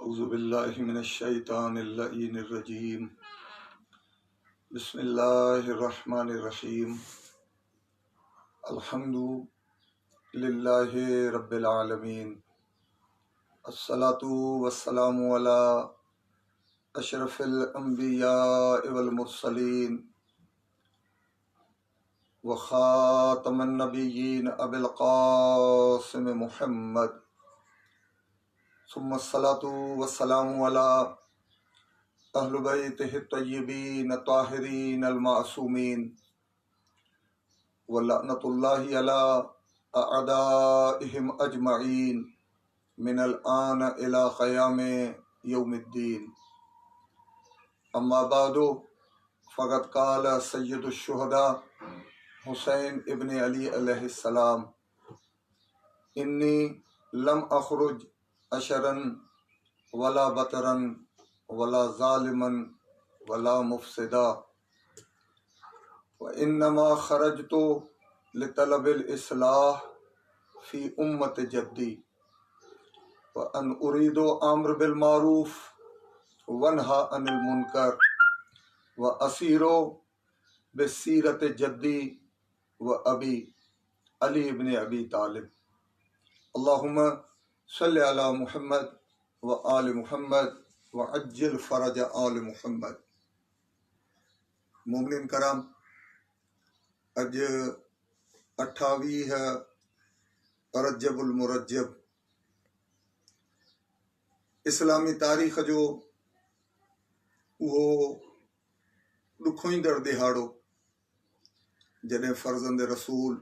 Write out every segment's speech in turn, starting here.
औज़ुबिल्लाहि मिनश्शैतानिर्रजीम। बिस्मिल्लाहिर्रहमानिर्रहीम। अल्हम्दुलिल्लाहि रब्बिल आलमीन। अस्सलातु वस्सलामु अला अशरफिल अंबिया वल मुरसलीन व खातमन नबिय्यीन अबिल कासिम मुहम्मद सुम्मा अस्सलातु वस्सलामु अला अहल बैतिहि तय्यबीन ताहिरीन अल मासूमीन व लअनतुल्लाहि अला अअदाइहिम अजमईन मिनल आन इला क़यामे यौमिद्दीन। अम्मा बादो फ़क़द क़ाल सय्यदुश शुहदा हुसैन इब्न अली अलैहिस्सलाम, इन्नी लम अख़रुज अशरन वला बतरन वला ज़ालिमन वला मुफ़सिदा व इन्नमा ख़रजतु लितलबिल इस्लाह फ़ी उम्मत जद्दी व अन उरीदो अम्र बिल मारूफ़ वन्हा अनिल मुनकर व असीरो बिसीरत जद्दी व अबी अली इब्न अबी तालिब। अल्लाहुम्मा सल्लि अला मुहम्मद व आल मुहम्मद व अज्जिल फ़रज आल मुहम्मद। मोमिन कराम, अज 28 रजबुल मुरज्जब इस्लामी तारीख़ जो उहो ॾुखोईंदड़ दिहाड़ो जॾहिं फ़र्ज़ंद रसूल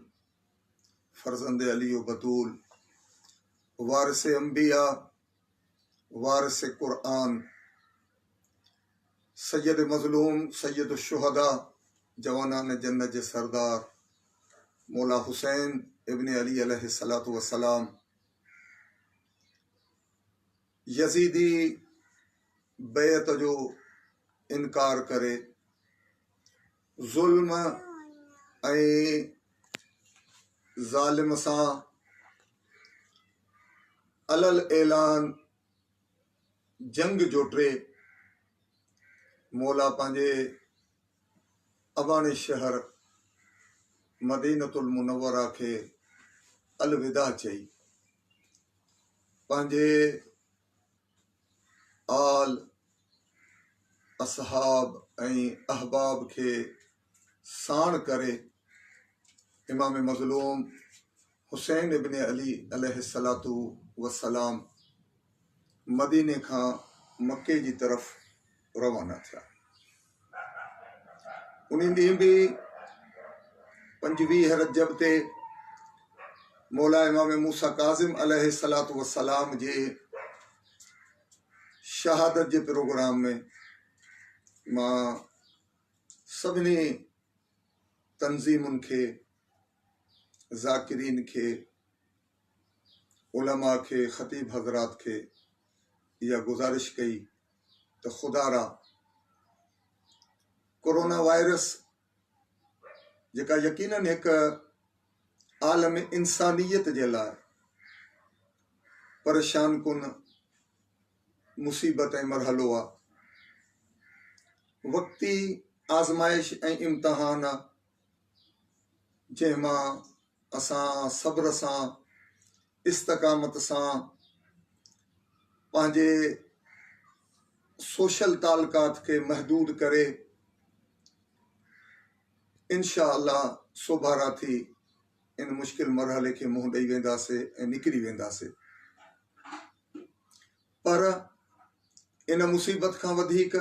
फ़र्ज़ंद अली बतूल वारिस अंबिया वारिस क़ुरआन सैयद मज़लूम सैयद शुहदा जवानान जन्नत जे सरदार मौला हुसैन इब्न अली अलैहिस्सलातु वस्सलाम यज़ीदी बैत जो इनकार करे ज़ुल्म ऐं ज़ालिम सां अलल ऐलान जंग जोटे मौला पंहिंजे अबाणी शहर मदीनतुल मुनव्वरा खे अलविदा चई, पंहिंजे आल असहाब ऐं अहबाब खे साण करे इमाम मज़लूम हुसैन इब्न अली अलैहिस्सलातु वस्सलाम मदीने खां मक्के जी तरफ़ रवाना थिया। उन ॾींहुं बि 25 रजब ते मौला इमाम मूसा काज़िम अलैहिस्सलातु वस्सलाम जे शहादत जे प्रोग्राम में मां सभिनी तंज़ीमुनि खे, ज़ाकिरीन खे, उलमा खे, ख़तीब हज़रात खे इहा गुज़ारिश कई त ख़ुदारा कोरोना वायरस जेका यकीनन हिक आलम इंसानियत जे लाइ परेशान कुन मुसीबत ऐं मरहलो आहे, वक़्ती आज़माइश ऐं इम्तिहान आहे जंहिंमां असां सब्र सां इस्तक़ामत सां पंहिंजे सोशल तालुकात खे महदूद करे इंशा अल्लाह सोभारा थी इन मुश्किल मरहले खे मुंहुं ॾेई वेंदासीं ऐं निकिरी वेंदासीं। पर इन मुसीबत खां वधीक,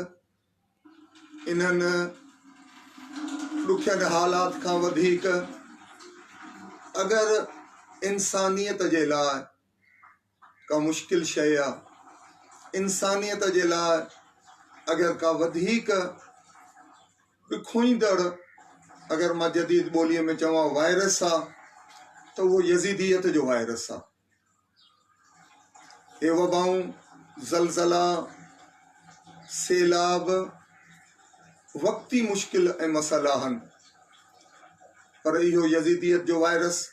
इन्हनि ॾुखियनि हालात खां वधीक अगरि इंसानियत जे लाइ का मुश्किल शइ आहे, इंसानियत जे लाइ अगरि का वधीक ॾुखोईंदड़ अगरि मां जदीद ॿोलीअ में चवां वायरस आहे त उहो यज़ीदियत जो वायरस आहे। हे वबाऊं, ज़लज़ला, सैलाब वक़्ती मुश्किल ऐं मसइला आहिनि, पर इहो यज़ीदियत जो वायरस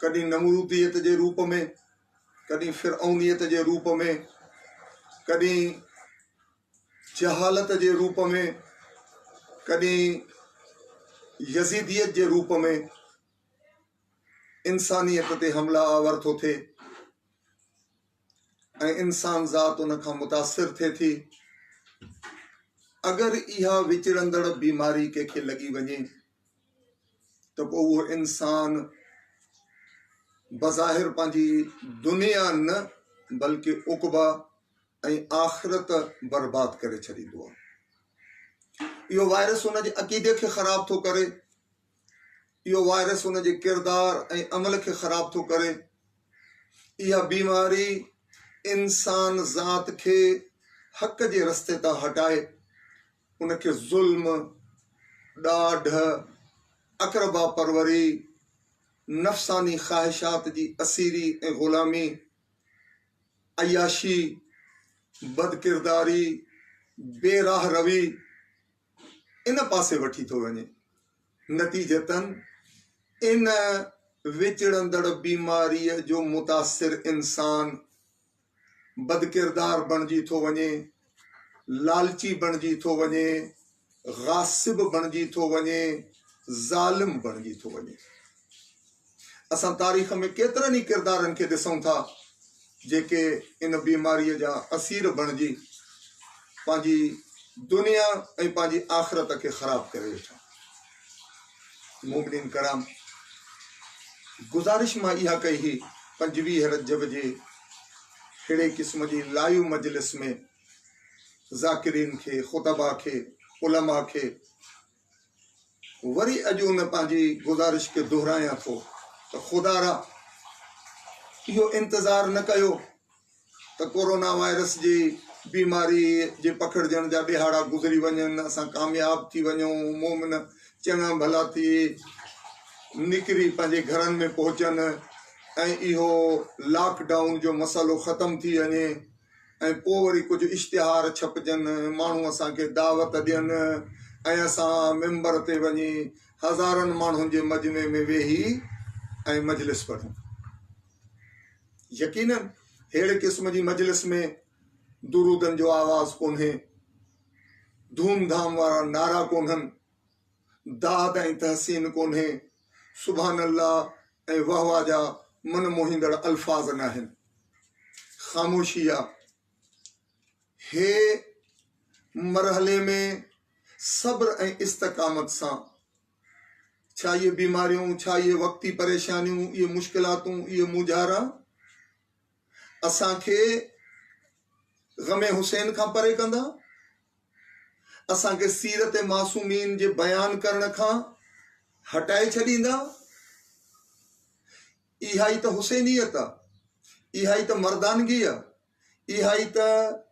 कॾहिं नमरूदियत जे रूप में, कॾहिं फ़िरऔनियत जे रूप में, कॾहिं जहालत जे रूप में, कॾहिं यज़ीदियत जे रूप में इंसानियत ते हमला आवर थो थिए ऐं इंसान ज़ात उन खां मुतासिर थिए थी। अगरि इहा विचड़ंदड़ बीमारी कंहिंखे लॻी वञे त पोइ उहो इंसान बज़ाहिर पंहिंजी दुनिया न बल्कि उक़बा ऐं आख़िरत बर्बाद करे छॾींदो आहे। इहो वायरस उनजे अक़ीदे खे ख़राब थो करे, इहो वायरस उनजे किरदार ऐं अमल खे ख़राब थो करे। इहा बीमारी इंसान ज़ात खे हक़ जे रस्ते तां हटाए उनखे ज़ुल्म, ॾाढ, अक़रबा परवरी, नफ़सानी ख़्वाहिशात जी असीरी ऐं ग़ुलामी, अयाशी, बदकिरदारी, बेराह रवी इन पासे वठी थो वञे। नतीजतन इन विचड़ंदड़ बीमारीअ जो मुतासिर इंसान बदकिरदार बणिजी थो वञे, लालची बणिजी थो वञे, गासिब बणिजी थो वञे, ज़ालिम बणिजी थो वञे। असां तारीख़ में केतिरनि ई किरदारनि खे ॾिसूं था जेके इन बीमारीअ जा असीर बणिजी पंहिंजी दुनिया ऐं पंहिंजी आख़िरत खे ख़राब करे वेठा। मोमिनीन कराम, गुज़ारिश मां इहा कई हुई 25 रजब जे अहिड़े क़िस्म जी लाइव मजलिस में ज़ाकिरीन खे, ख़ुतबा खे, उलमा खे वरी अॼु उन पंहिंजी गुज़ारिश खे दोहरायां थो त ख़ुदारा इहो इंतज़ारु न कयो त कोरोना वायरस जी बीमारी जे पकड़जण जा ॾिहाड़ा गुज़री वञनि, असां कामयाब थी वञूं, मोमिन चङा भला थी निकिरी पंहिंजे घरनि में पहुचनि ऐं इहो लॉकडाउन जो मसालो ख़तमु थी वञे ऐं पोइ वरी कुझु इश्तिहार छपजनि, माण्हू असांखे दावत ॾियनि ऐं असां मेंबर ते वञी हज़ारनि माण्हुनि जे मजमे में वेही ऐं मजलिस पढ़ूं। यकीननि अहिड़े क़िस्म जी मजलिस में दुरूदनि जो आवाज़ कोन्हे, धूमधाम वारा नारा कोन्हनि, दाद ऐं तहसीन कोन्हे, सुभान अल्लाह ऐं वाह वाह जा मन मोहींदड़ अल्फाज़ न आहिनि। ख़ामोशी आहे। हे मरहले में सब्र ऐं इस्तक़ामत सां छा इहे बीमारियूं, छा इहे वक़्ती परेशानियूं, इहे मुश्किलातूं, इहे मुझारा असांखे ग़मे हुसैन खां परे कंदा, असांखे सीरत मासूमीन जे बयान करण खां हटाए छॾींदा? इहा ई त हुसैनियत आहे, इहा ई त मर्दानगी आहे, इहा ई त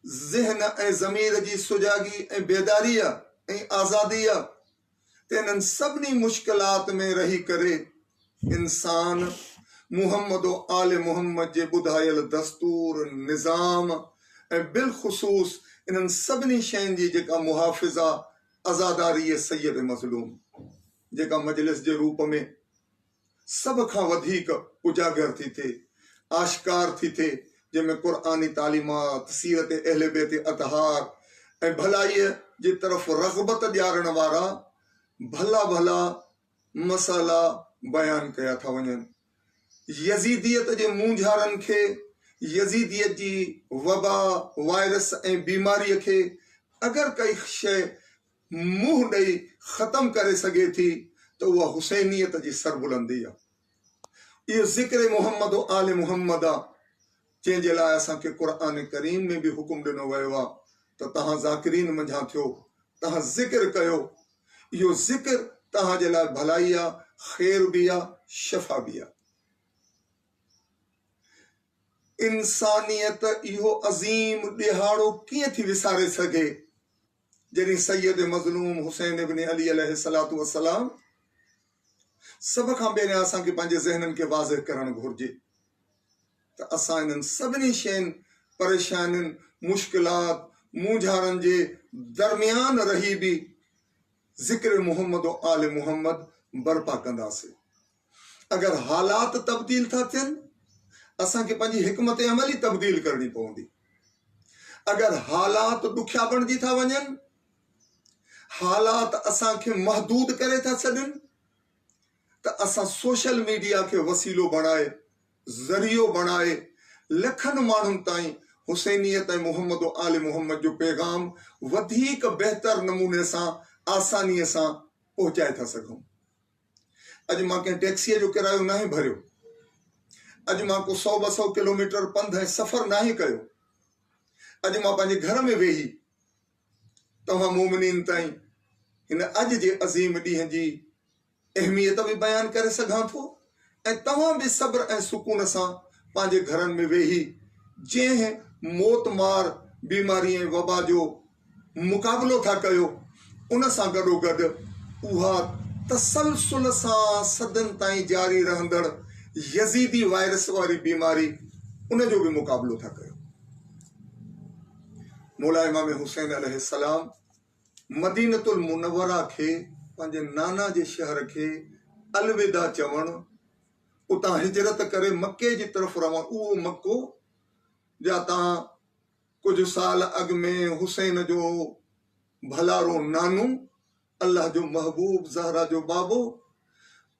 ज़हन ऐं ज़मीर जी सुजागी ऐं बेदारी आहे ऐं आज़ादी आहे। त इन्हनि सभिनी मुश्किलात में रही करे इंसान मुहम्मद आल मुहम्मद जे ॿुधायल दस्तूर, निज़ाम ऐं बिलख़ुसूस इन्हनि सभिनी शयुनि जी जेका मुहाफ़िज़ा आज़ादारी सैयद मज़लूम जेका मजलिस जे रूप में सभ खां वधीक उजागर थी थिए, आश्कार थी थिए, जंहिंमें क़ुरानी तालीमात, सीरत अहले बैत अतहार ऐं भलाईअ जे तरफ़ रग़बत ॾियारण वारा भला भला मसाला बयान कया था वञनि। यज़ीदियत जे मूंझारनि खे, यज़ीदियत जी वबा, वायरस ऐं बीमारीअ खे अगरि काई शइ मुंहुं ॾेई ख़तमु करे सघे थी त उहा हुसैनियत जी सरबुलंदी आहे। इहो ज़िक्र मुहम्मद आल मुहम्मद आहे जंहिंजे लाइ असांखे क़ुरान करीम में बि हुकुम ॾिनो वियो आहे त तव्हां ज़ाकिरीन मंझां थियो, तव्हां ज़िक्र कयो। इहो ज़िक्र तव्हांजे लाइ भलाई आहे, ख़ैर बि आहे, शफ़ा बि आहे। इंसानियत इहो अज़ीम ॾिहाड़ो कीअं थी विसारे सघे जॾहिं सैयद मज़लूम हुसैन इब्न अली अलैहिस्सलातु वस्सलाम। सभ खां पहिरियां असांखे पंहिंजे ज़हननि खे वाज़िह करणु घुरिजे त असां इन्हनि सभिनी शयुनि, परेशानियुनि, मुश्किलात, मूंझारनि जे दरमियान रही बि ज़िक्र मुहम्मद आल मुहम्मद बर्पा कंदासीं। अगरि हालात तब्दील था थियनि असांखे पंहिंजी हिकमत अमल ई तब्दील करणी पवंदी। अगरि हालात ॾुखिया बणिजी था वञनि, हालात असांखे महदूद करे था छॾनि, त असां सोशल मीडिया खे वसीलो बणाए, ज़रियो बणाए लखनि माण्हुनि ताईं हुसैनियत ऐं मोहम्मद आल मोहम्मद जो पैगाम वधीक बहितर नमूने सां आसानीअ सां पहुचाए था सघूं। अॼु मां कंहिं टैक्सीअ जो किरायो नाहे भरियो, अॼु मां को 100-200 किलोमीटर पंध ऐं सफ़र नाहे कयो, अॼु मां पंहिंजे घर में वेही तव्हां मोमिनीन ताईं हिन अॼु जे अज़ीम ॾींहं जी अहमियत बि बयानु करे सघां थो, ऐं तव्हां बि सब्र ऐं सुकून सां पंहिंजे घरनि में वेही जंहिं मौतमार बीमारी ऐं वबा जो मुक़ाबिलो था कयो, उन सां गॾोगॾु उहा तसलसल सां सदन ताईं जारी रहंदड़ यज़ीदी वायरस वारी बीमारी, उन जो बि मुक़ाबिलो था कयो। मौला इमाम हुसैन अलैहिस्सलाम मदीनतुल मुनव्वरा खे, पंहिंजे नाना जे शहर खे अलविदा चवण, उतां हिजरत करे मके जी तरफ़ रहण, उहो मको जा तव्हां कुझु साल अॻु में हुसैन जो भलारो नानू, अल्लाह जो महबूब, ज़हरा जो बाबो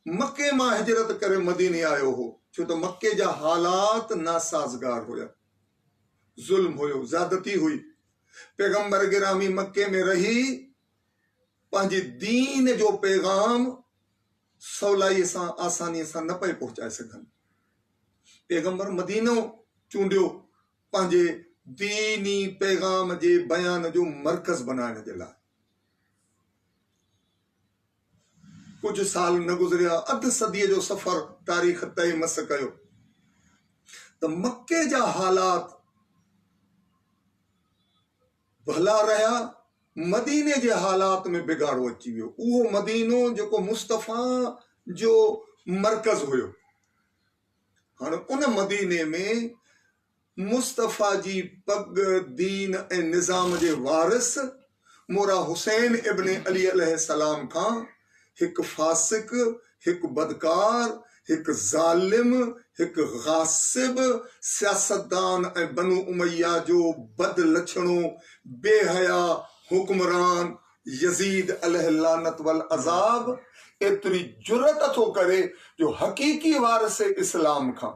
मके मां हिजरत करे मदीने आयो हो, छो त मके जा हालात नासाज़गार हुया, ज़ुल्म हुयो, ज़्यादती हुई। पैगंबर गिरामी मके में रही पंहिंजी दीन जो पैगाम सवलाईअ सां, आसानीअ सां न पए पहुचाए सघनि। पैगंबर मदीनो चूंडियो पंहिंजे दीनी पैगाम जे बयान जो मरकज़ बनाइण जे लाइ। कुझु साल न गुज़रिया, अध सदीअ जो सफ़र तारीख़ तय मस कयो त मके जा हालात भला रहिया, मदीने जे हालात में बिगाड़ो अची वियो। उहो मदीनो जेको मुस्तफ़ा जो मरकज़ हुयो, हाणे उन मदीने में मुस्तफ़ा जी पग, दीन ऐं निज़ाम जे वारिस मोरा हुसैन इब्न अली अलैहिस्सलाम खां हिकु फासिक, हिकु बदकार, हिकु ज़ालिम, हिकु गासिब, सियासतदान ऐं बनु उमैया जो बद लछणो बेहया हुक्मरान यज़ीद अलैहि लानत वल अज़ाब एतिरी जुरत थो करे जो हक़ीक़ी वारिस इस्लाम खां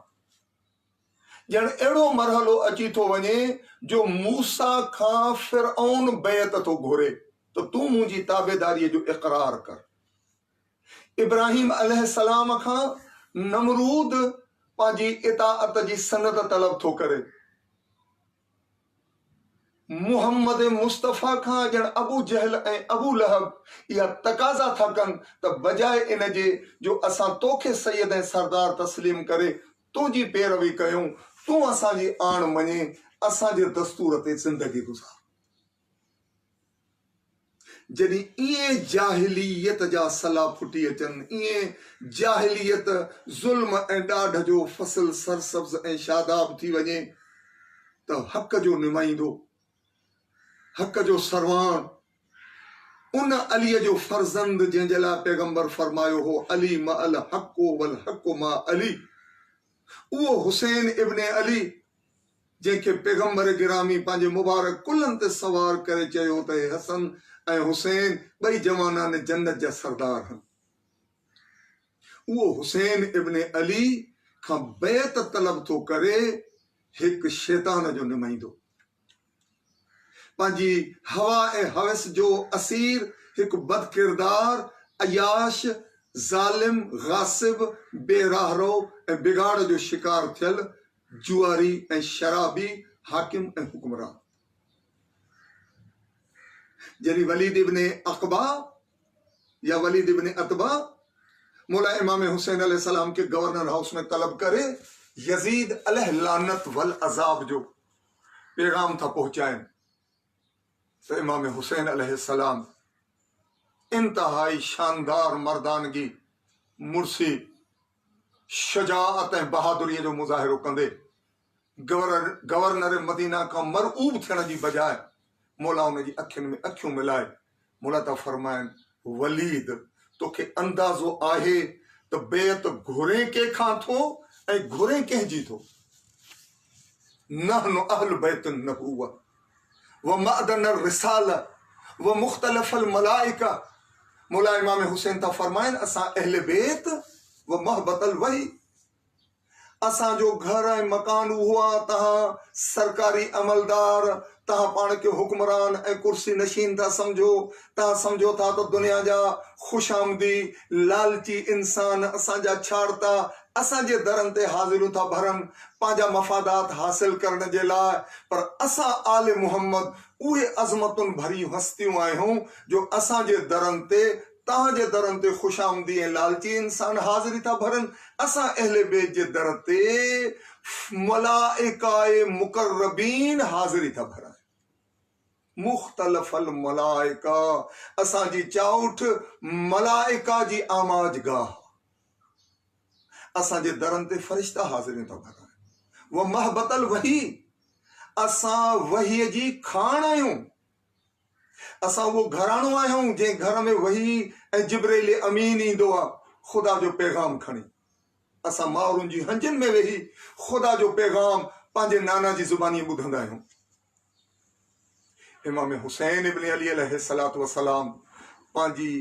ॼण अहिड़ो मरहलो अची थो वञे जो मूसा खां फिरऔन बैत थो घुरे त तूं मुंहिंजी ताबेदारीअ जो इक़रार कर। इब्राहिम अलैहिस्सलाम खां नमरूद पंहिंजी इताअत जी सनद तलब थो करे। मुहम्मद मुस्तफ़ा खां ॼण अबू जहल ऐं अबू लहब इहा तकाज़ा था कनि त बजाए इन जे जो असां तोखे सैयद ऐं सरदार तस्लीम करे तुंहिंजी पैरवी कयूं, तूं असांजी आण मञे, असांजे दस्तूर ते ज़िंदगी गुज़ार। जॾहिं इएं जाहिलियत जा सला फुटी अचनि, इएं जाहिलियत ज़ुल्म ऐं ॾाढ जो फसल सरसब्ज़ ऐं शादाब थी वञे त हक़ जो नुमाइंदो, हक़ जो सरवान, उन अलीअ जो फर्ज़ंद जंहिंजे लाइ पैगंबर फरमायो हो अली मा अल हक़ो वल हक़ो मा अली, उहो हुसैन इब्न अली जंहिंखे पैगंबर गिरामी पंहिंजे मुबारक कुल्हनि ते सवार करे चयो त हसन ऐं हुसैन ॿई जवानान जन्नत जा सरदार आहिनि। उहो हुसैन इब्न अली खां बैत तलब थो करे हिकु शैतान जो नुमाइंदो, पंहिंजी हवा ऐं हवस जो असीर, हिकु बदकिरदार, अयाश, ज़ालिम, गासिब, बेराहरो ऐं बिगाड़ जो शिकार थियल जुआरी ऐं शराबी हाकिम ऐं हुक्मरान। जॾहिं वलीद इब्न अक़बा या वलीद इब्न अतबा मौला इमाम हुसैन अलैहिस्सलाम के गवर्नर हाउस में तलब करे यजीद अलैहि लानत वल अज़ाब जो पैगाम था पहुंचाएं तो इमाम हुसैन अलैहिस्सलाम इंतहाई शानदार मर्दानगी, मुर्सी, शजाअत ऐं बहादुरी जो मुज़ाहिरो कंदे गवर्नर मदीना खां मरऊब थियण जी बजाय मौला उन जी अखियुनि में अखियूं मिलाए मौला था फरमाइनि, वलीद तोखे अंदाज़ो आहे त बेत घुरे कंहिंखां थो ऐं घुरे कंहिंजी थो। नहनु अहल बैत नबुव्वत, व मअदन रिसाला व मुख्तलिफ मलाइका। मौला इमाम हुसैन था फरमाइन असां अहले बेत व महबतल वही, असां जो घर ऐं मकान हुआ तहां सरकारी अमलदार, तहां पाण खे हुक्मरान ऐं कुर्सी नशीन था समझो, तहां समझो था तो दुनिया जा खुशामदी लालची इंसान असांजा छाड़ता असांजे दरनि ते हाज़िरूं था भरनि पंहिंजा मफ़ादात हासिल करण जे लाइ, पर असां आले मुहम्मद उहे अज़मतुनि भरियूं हस्तियूं आहियूं जो असांजे दरनि ते तहांजे दरनि ते खुशामदी ऐं लालची इंसान हाज़िरी था भरनि। असां अहले बेत जे दर ते मलाइकाए मुकर्रबीन हाज़िरी था भरनि। मुख्तलिफ़ल मलाइका, असांजी चाउठ मलाइका जी आमाजगाह, असांजे दरनि ते फ़रिश्ता हाज़िरी था भरनि। वो महबतल वही, असां वहीअ जी खाण आहियूं, असां वो घराणो आहियूं जंहिं घर में वही ऐं जिब्रील अमीन ईंदो आहे ख़ुदा जो पैगाम खणी। असां माउरुनि जी हंजनि में वेही ख़ुदा जो पैगाम पंहिंजे नाना जी ज़ुबानी ॿुधंदा आहियूं। इमाम हुसैन इब्न अली अलैहिस्सलातु वस्सलाम पंहिंजी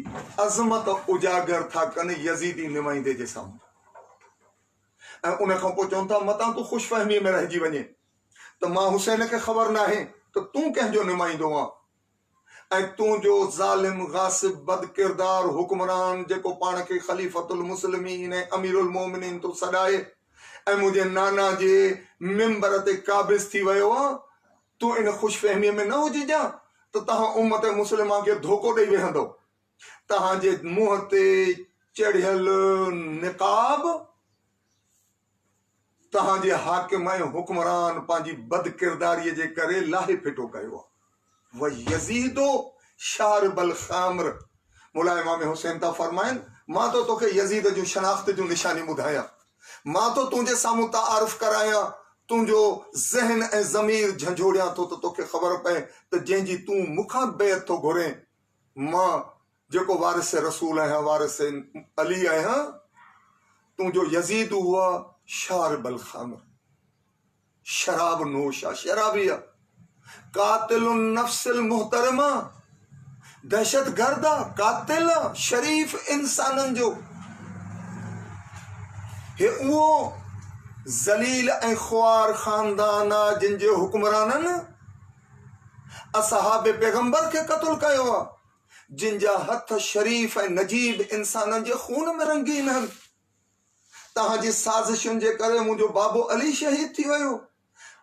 अज़मत उजागर था कनि यज़ीदी नुमाइंदे जे साम्हूं, ऐं उन खां पोइ चवनि था मतां तूं ख़ुशफ़हमीअ में रहिजी वञे त मां हुसैन खे ख़बर नाहे त तूं कंहिंजो नुमाइंदो आहे, ऐं तूं जो ज़ालिम गासिब बदकिरदार हुक्मरान जेको पाण खे ख़लीफ़तुल मुस्लिमीन ऐं अमीरुल मोमिनीन तो सॾाए ऐं मुंहिंजे नाना जे मिंबर ते क़ाबिज़ थी वियो आहे, तूं इन ख़ुशफ़हमीअ में न हुजिजां त तहां उम्मत मुस्लिमा खे धोखो ॾेई वेहंदो। तहांजे मुंहं ते चढ़ियल निकाब तहांजे हाकिम ऐं हुक्मरान पंहिंजी बदकिरदारीअ जे करे लाहे फिटो कयो आहे। वह यजीदो शारबल खामर, मौला इमाम हुसैन था फरमाइन मां तो तोखे यजीद जूं शनाख्त जूं निशानी ॿुधायां, मां तो तुंहिंजे साम्हूं तारुफ़ करायां, तुंहिंजो ज़हन ऐं ज़मीर झंझोड़ियां थो त तोखे ख़बर पए त जंहिंजी तूं मूंखां बैत थो घुरे, मां जेको वारिस रसूल आहियां, वारिस अली आहियां, तुंहिंजो यजीद हुआ शारबल खामर, शराब नोश आहे, शराबी आहे, कातिलुन नफ्सिल मुहतरमा, दहशत गर्द आहे, कातिल आहे, शरीफ इंसाननि जो हे उहो ज़लील ऐं ख़्वार ख़ानदान आहे जिन जे हुक्मराननि असहाब पैगंबर खे क़त्ल कयो आहे, जिन जा हथ शरीफ ऐं नजीब इंसाननि जे खून में रंगीन आहिनि। तहांजी साज़िशुनि जे करे मुंहिंजो बाबो अली शहीद थी वियो,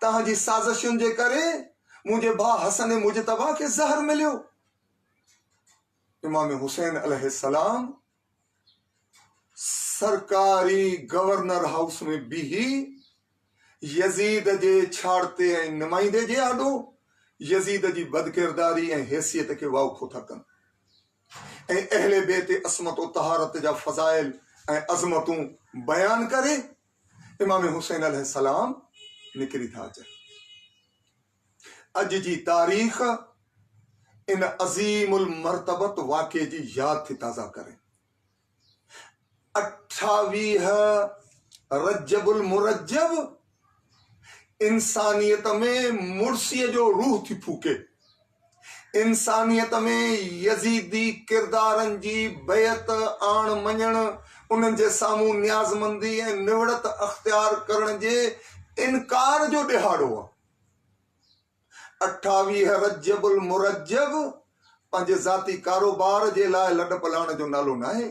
तहांजी साज़िशुनि जे करे मुंहिंजे भाउ हसन मुजतबा खे ज़हर मिलियो। इमाम हुसैन अलैहिस्सलाम सरकारी गवर्नर हाउस में बीही यजीद जे छाड़ते ऐं नुमाइंदे जे आॾो यजीद जी बदकिरदारी ऐं हैसियत खे वाउखो था कनि ऐं अहले बेत असमत तहारत जा फ़ज़ाइल ऐं अज़मतूं बयान करे इमाम हुसैन अलैहिस्सलाम निकिरी था अचनि। अॼु जी तारीख़ इन अज़ीमुल मर्तबत वाक़े जी यादि थी ताज़ा करे। 28 रजबुल मुरज्जब इंसानियत में मुर्सीअ जो रूह थी फूके, इंसानियत में यजीदी किरदारनि जी बैत आण मञण, उन्हनि जे साम्हूं न्याज़मंदी ऐं निवड़त अख्तियार करण जे इनकार जो ॾिहाड़ो आहे। 28 रजबुल मुरज्जब पंहिंजे ज़ाती कारोबार जे लाइ लॾ पलाण जो नालो न आहे।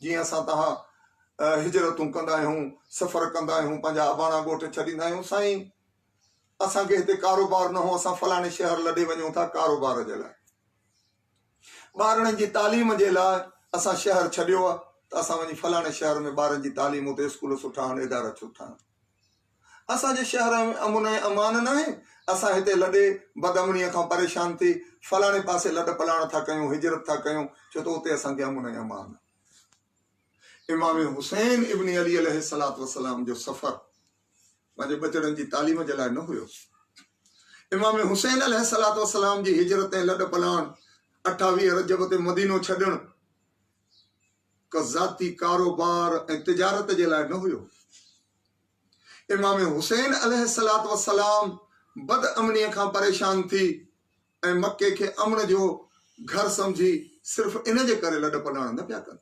जीअं असां तव्हां हिजरतूं कंदा आहियूं, सफ़र कंदा आहियूं, पंहिंजा अबाणा ॻोठ छॾींदा आहियूं, साईं असांखे हिते कारोबार न हो, असां फलाणे शहर लॾे वञूं था कारोबार जे लाइ, ॿारनि जी तालीम जे लाइ असां शहर छॾियो आहे त असां वञी फलाणे शहर में ॿारनि जी तालीम, हुते स्कूल सुठा आहिनि, इदारा सुठा आहिनि। असांजे शहर में अमुन ऐं अमान न आहे, असां हिते लॾे बदअमनीअ खां परेशान थी फलाणे पासे लॾ पलाण था कयूं, हिजरत था कयूं, छो त उते असांखे अमुन ऐं अमान। इमाम हुसैन इब्न अली अलैहिस्सलातु वस्सलाम जो सफ़र पंहिंजे बचड़नि जी तालीम जे लाइ न हुयो। इमाम हुसैन अलैहिस्सलातु वस्सलाम जी हिजरत ऐं लॾ पलाण 28 रजब ते मदीनो छॾण का ज़ाती कारोबार ऐं तिजारत जे लाइ न हुयो। इमाम हुसैन अलैहिस्सलातु वस्सलाम बद अमनीअ खां परेशान थी ऐं मके खे अमन जो घर समझी सिर्फ़ इन जे करे लॾ पलाण न पिया कनि।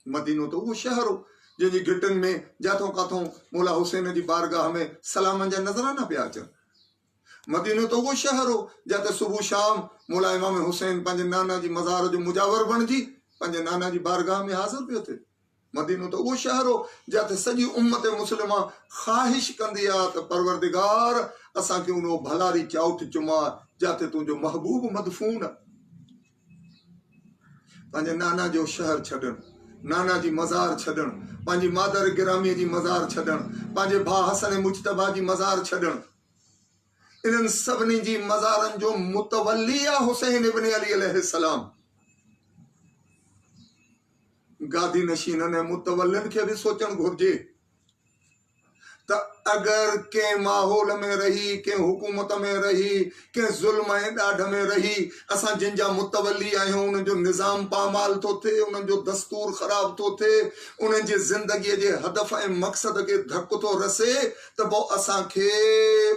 मदीनो त उहो शहर हो जंहिंजी घिटनि में जाथों काथों मौला हुसैन जी बारगाह में सलामनि जा नज़राना पिया अचनि। मदीनो त उहो शहर हो जिते सुबुह शाम मौला इमाम हुसैन पंहिंजे नाना जी मज़ार जो मुजावर बणिजी पंहिंजे नाना जी बारगाह में हाज़िर पियो थिए। मदीनो त उहो शहर हो जिते सॼी उम्मत मुस्लिमा ख़्वाहिश कंदी आहे त परवरदिगार असांखे उन भलारी चाउठ चुमा जिते तुंहिंजो महबूब मदफून आहे। पंहिंजे नाना जो शहर छॾणु, नाना जी मज़ार छॾणु, पंहिंजी मादर गिरामीअ जी मज़ार छॾणु, पंहिंजे भाउ हसन मुजतबा जी मज़ार छॾणु, इन्हनि सभिनी जी मज़ारनि जो मुतवली आहे हुसैन इब्न अली अलैहिस्सलाम। गादी नशीननि ऐं मुतवलिन खे बि सोचणु घुरिजे त अगर के माहौल में रही, के हुकूमत में रही, के ज़ुल्म ऐं ॾाढ में रही असां जिनजा मुतवली आहियूं उन जो निज़ाम पामाल थो थिए, उन्हनि जो दस्तूर ख़राब थो थिए, उन्हनि जी ज़िंदगीअ जे हदफ़ ऐं मक़सद खे धकु थो रसे त पोइ असांखे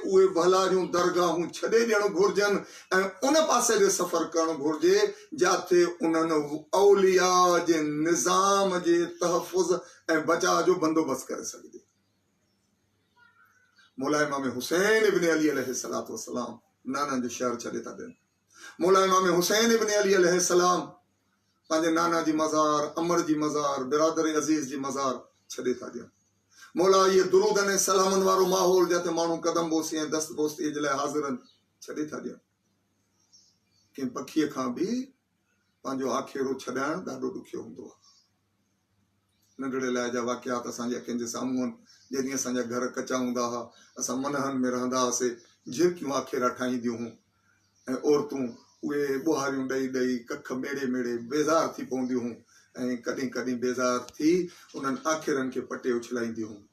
उहे भलारियूं दरगाहूं छॾे ॾियणु घुरिजनि ऐं उन पासे ते सफ़र करणु घुरिजे जिथे उन्हनि औलिया जे निज़ाम जे तहफ़ुज़ ऐं बचाव जो बंदोबस्तु करे सघिजे। मौला इमाम हुसैन इब्न अली अलैहिस्सलातु वस्सलाम नाना जो शहर छॾे था ॾियनि। मौला इमाम हुसैन इब्न अली अलैहिस्सलाम पंहिंजे नाना जी मज़ार, अमर जी मज़ार, बिरादर अज़ीज़ जी मज़ार छॾे था ॾियनि। मौला इहे दुरूदनि ऐं सलामनि वारो माहौल जिते माण्हू कदम बोसी ऐं दस्त बोस्तीअ जे लाइ हाज़िर आहिनि छॾे था ॾियनि। कंहिं पखीअ खां बि पंहिंजो आखेरो छॾाइणु ॾाढो ॾुखियो हूंदो आहे। नंढड़े लाइ जा वाक़ियात असांजे अखियुनि जे साम्हूं आहिनि। जॾहिं असांजा घर कचा हूंदा हुआ, असां मनहनि में रहंदा हुआसीं, झिरकियूं आखेरा ठाहींदियूं हुयूं ऐं औरतूं उहे ॿुहारियूं ॾेई ॾेई कख मेड़े मेड़े बेज़ार थी पवंदियूं हुयूं ऐं कॾहिं कॾहिं बेज़ार थी उन्हनि आखेरनि खे पटे उछलाईंदियूं हुयूं।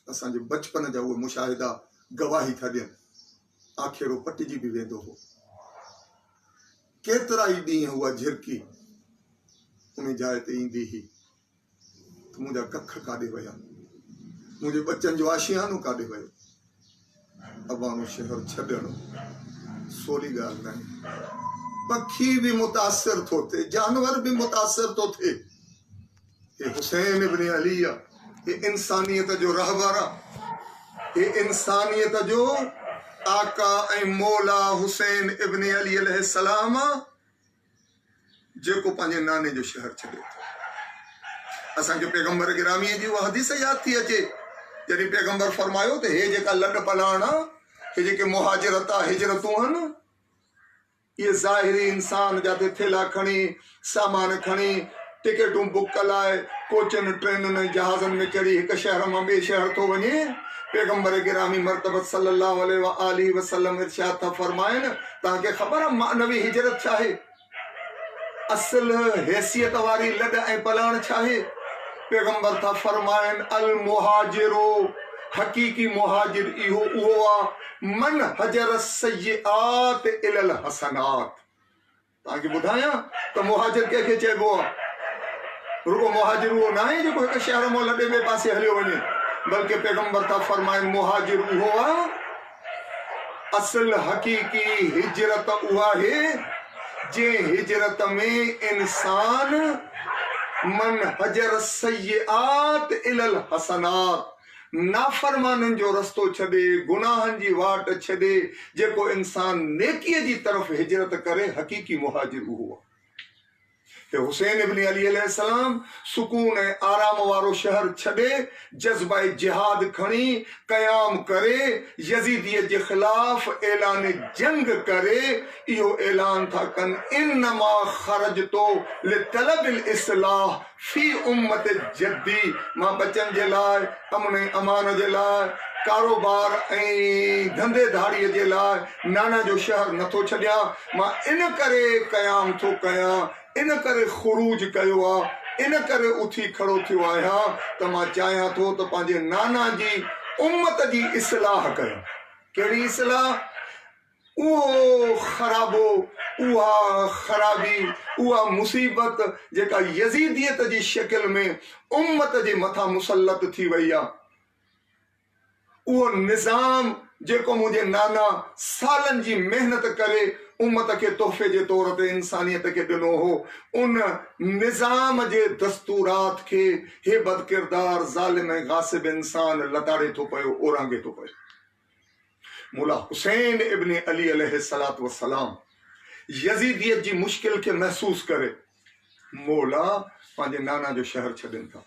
असांजे बचपन जा उहे मुशाहिदा गवाही था ॾियनि। आखेरो पटिजी बि वेंदो हो। केतिरा ई ॾींहं उहा झिरकी उन जाइ ते ईंदी हुई त मुंहिंजा कख काॾे विया, मुंहिंजे बच्चनि जो आशियानो काॾे वियो। अबानो शहर छॾणु सोली ॻाल्हि न आहे। पखी बि मुतासिर थो थिए, जानवर बि मुतासिर थो थिए। हे हुसैन इब्न अली आहे, हे इंसानियत जो रहबर आहे, हे इंसानियत जो आका ऐं मौला हुसैन इब्न अली अलैहिस्सलाम जेको पंहिंजे नाने जो शहर छॾे थो। असांखे पैगंबर गिरामीअ जी उहा हदीस यादि थी अचे जॾहिं पैगंबर फरमायो त हे जेका लॾ पलाण आहे, हे जेके मुहाजिरत आहे, हिजरतूं आहिनि, इहे ज़ाहिरी इंसान जिते थेला खणी सामान खणी टिकेटूं बुक कलाए कोचनि ट्रेनुनि जहाज़नि में चढ़ी हिकु शहर मां ॿिए शहर थो वञे। पैगंबर गिरामी मर्तबत सल्लल्लाहु अलैहि वसल्लम इरशाद था फरमाइनि, तव्हांखे ख़बर आहे मानवी हिजरत छा आहे, असल हैसियत वारी लॾ ऐं पलाण छा आहे? पैगंबर था फरमाइनि अल मुहाजिरो, हकीकी मुहाजिर इहो उहो आहे मन हजर सय्यआत इलल हसनात। तव्हांखे ॿुधायां त मुहाजिर कंहिंखे चइबो आहे? रुगो मुहाजिर उहो न आहे जेको हिकु शहर मां लॾे ॿिए पासे हलियो वञे, बल्कि पैगंबर था फरमाइनि मुहाजिर उहो आहे, असल हकीकी हिजरत उहा आहे जंहिं हिजरत में इंसान मन हजर सय्यआत इलल हसनात, नाफरमाननि जो रस्तो छॾे, गुनाहनि जी वाट छॾे जेको इंसान नेकीअ जी तरफ़ हिजरत करे, हकीकी मुहाजिर उहो आहे। हुसैन इब्न अली अलैहिस्सलाम सुकून ऐं आराम वारो शहर छॾे जज़्बा जिहाद खणी क़याम करे यज़ीदीअ जे ख़िलाफ़ ऐलान जंग करे इहो ऐलान था कनि इन्नमा ख़रजतो लितलबिल इस्लाह फी उम्मत जद्दी, मां बचनि जे लाइ, अमन ऐं अमान जे लाइ, कारोबार ऐं धंधे धाड़ीअ जे लाइ नाना जो शहर नथो छॾियां, मां इन करे क़याम थो कयां, इन करे ख़ुरूज कयो आहे, इन करे उथी खड़ो थियो आहियां त मां चाहियां थो त पंहिंजे नाना जी उम्मत जी इस्लाह कयां। कहिड़ी इस्लाह? उहो ख़राबो, उहा ख़राबी, उहा मुसीबत जेका यज़ीदियत जी शकिल में उम्मत जे मथां मुसलत थी वई आहे, उहो निज़ाम जेको मुंहिंजे नाना सालनि जी मेहनत करे उम्मत खे तोहफ़े जे तौर ते इंसानियत खे ॾिनो हो, उन निज़ाम जे दस्तूरात खे हे बदकिरदार ज़ालिम ऐं गासिब इंसान लताड़े थो पियो, ओरांगे थो पियो। मौला हुसैन इब्न अली अलैहिस्सलातु वस्सलाम यज़ीदियत जी मुश्किल खे महसूस करे मौला पंहिंजे नाना जो शहर छॾनि था।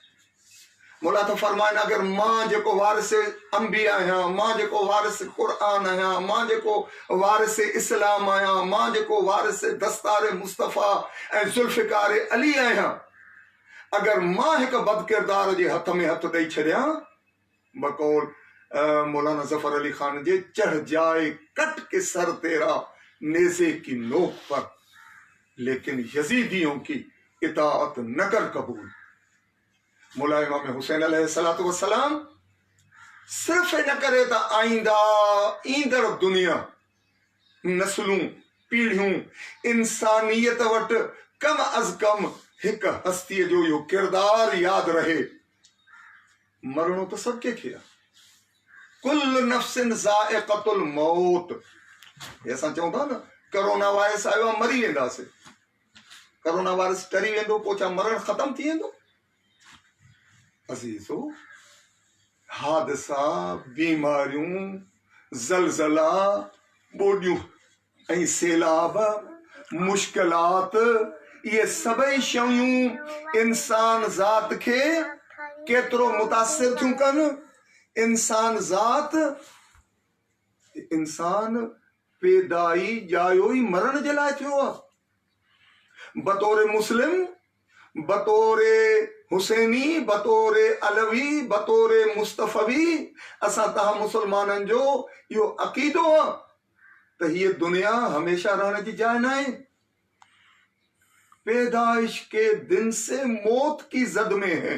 मौला तो फरमाइन, अगर मां जेको वारिस अंबिया आहियां, मां जेको वारिस क़ुरान आहियां, मां जेको वारिस इस्लाम आहियां, मां जेको वारिस दस्तार मुस्तफ़ा ऐं ज़ुल्फ़िकार अली आहियां, अगर मां हिक बदकिरदार जे हथ में हथ ॾेई छॾियां, बकौल मौलाना ज़फ़र अली खान जे, चढ़ जाए कट के सर तेरा नेज़े की नोक पर, लेकिन यजीदियों की इताअत न कर कबूल। मौला इमाम हुसैन अलैहिस्सलातु वस्सलाम सिर्फ इन करे त आईंदा ईंदड़ दुनिया नस्लूं पीढ़ियूं इंसानियत वटि कम अज कम हिक हस्तीअ जो इहो किरदार यादि रहे, मरणो त सबके खे आहे। कुल नफ्सिन ज़ाइक़तुल मौत, हे असां चऊं था न कोरोना वायरस आयो आहे, मरी वेंदासीं। कोरोना वायरस टरी वेंदो, पोइ छा मरण ख़तम थी वेंदो? अज़ीज़ो, हादसा, बीमारियूं, ज़लज़ला, ॿोॾियूं ऐं सैलाब, मुश्किलात, इहे सभई शयूं इंसान ज़ात खे केतिरो मुतासिर थियूं कनि। इंसान ज़ात, इंसान पैदाई ॼायो ई मरण जे लाइ थियो आहे। बतौर मुस्लिम, बतौर हुसैनी, बतौर अलवी, बतौर मुस्तफ़वी, असां तव्हां मुसलमाननि जो इहो अक़ीदो आहे त हीअ दुनिया हमेशा रहण जी जाइ न आहे। पैदाइश के दिन से मौत की जद में है,